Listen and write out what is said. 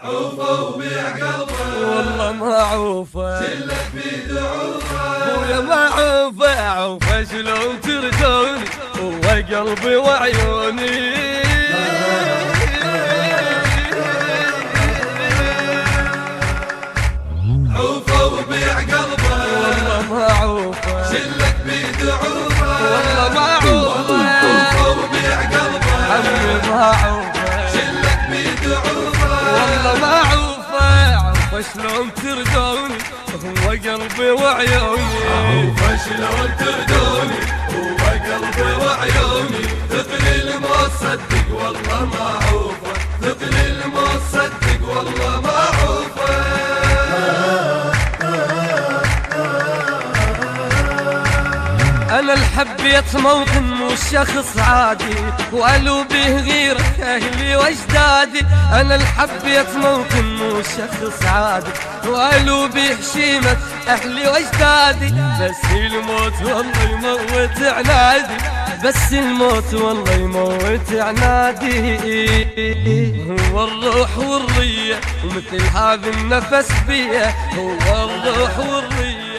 عوفه وبيع قلبه والله ما عوفه شلك بيد عوفه ويا ما عوفه عوفه شلون تردوني هو قلبي وعيوني عوفه وبيع قلبه والله ما عوفه شلك بيد عوفه والله ما عوفه عوفه وبيع قلبه حبيبي ما عوفه شلك بيد عوفه والله ما عوفه عوفه شلون تردوني هو قلبي وعيوني عوفه شلون تردوني هو قلبي وعيوني ثقل ما تصدق والله ما عوفه ثقل ما تصدق والله ما عوفه انا الحبيت موطن مو شخص عادي وقالوا به غيرة اهلي واجدادي انا الحبيت موطن مو شخص عادي وقالوا به شيمة اهلي واجدادي بس الموت والله يموت عنادي بس الموت والله يموت عنادي هو الروح والرية ومثل هذا النفس بيه هو الروح والرية